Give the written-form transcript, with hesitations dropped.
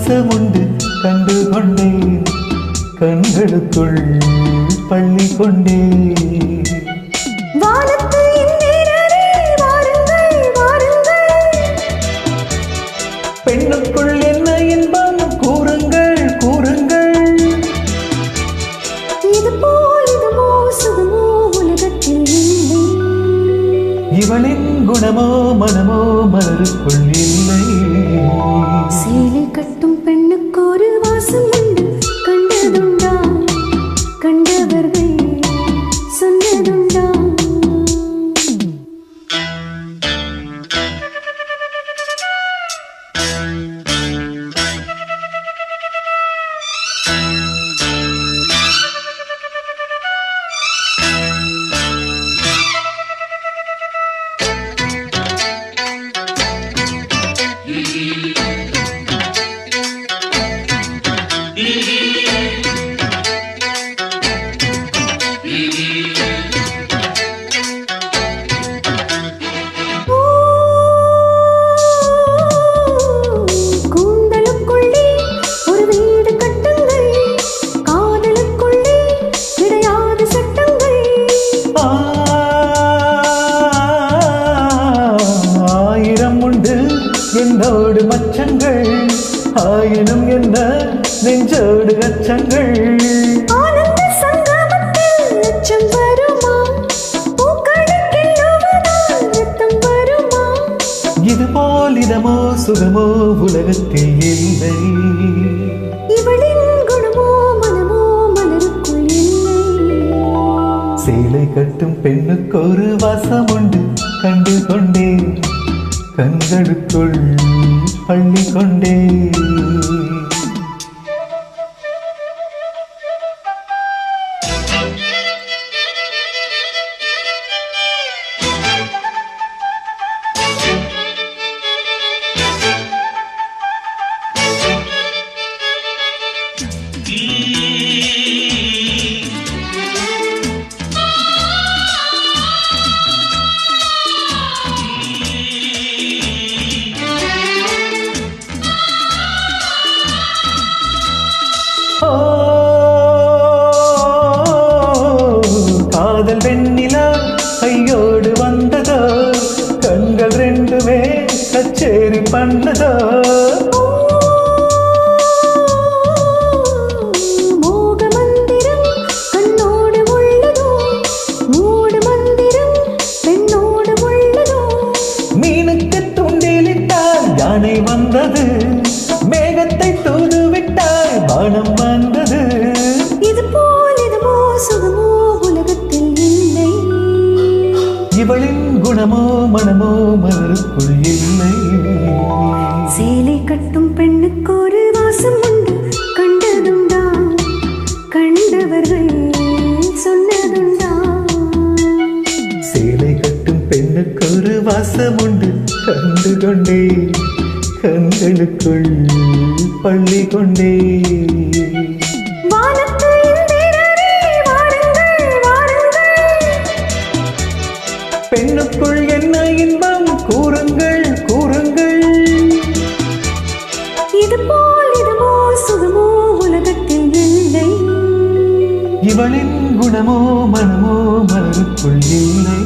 வாசமுண்டு கண்டு கொண்டேன் கண்களுக்குள் பள்ளி கொண்டேன் பெண்ணுக்குள் என்ன இன்பம் கூறுங்கள் கூறுங்கள் இவளின் குணமோ மனமோ மலருக்குள் இல்லை சேலை கட்டும் பெண்ணுக்கு ஒரு வாசம் உண்டு கண்டதுண்டா கண்டவர்கள் சொன்னதுண்டா என்னோடு மச்சங்கள் ஆயினும் என்ன நெஞ்சோடு அச்சங்கள் இதுபோல் இதமோ சுகமோ உலகத்தில் இல்லை இவளின் குணமோ மனமோ மலருக்குள் இல்லை சேலை கட்டும் பெண்ணுக்கு ஒரு வாசம் உண்டு கண்டு கொண்டேன் கண்களுக்குள் பள்ளி கொண்டே காதல் வெண்ணிலா கையோடு வந்ததோ கண்கள் ரெண்டுமே கச்சேரி பண்ணதோ மோக மந்திரம் கண்ணோடு உள்ளதோ மூடு மந்திரம் பெண்ணோடு உள்ளதோ மீனுக்கு தூண்டிலிட்டால் யானை வந்தது மேகத்தை தூது விட்டால் வானம் வந்தது இது போல் இதுவோ சுகமோ உலகத்தில் இல்லை இவளின் குணமோ மனமோ மலருக்குள் இல்லை சேலை கட்டும் பெண்ணுக்கு ஒரு வாசம் உண்டு கண்டதுண்டா கண்டவர்கள் சொன்னதுண்டா சேலை கட்டும் பெண்ணுக்கு ஒரு வாசம் உண்டு கண்டு கொண்டே கண்களுக்குள் பள்ளி கொண்டே பெண்ணுக்குள் என்ன இன்பம் கூறுங்கள் கூறுங்கள் இது போல் இதுவோ சுகமோ உலகத்தில் இல்லை இவளின் குணமோ மனமோ மலருக்குள் இல்லை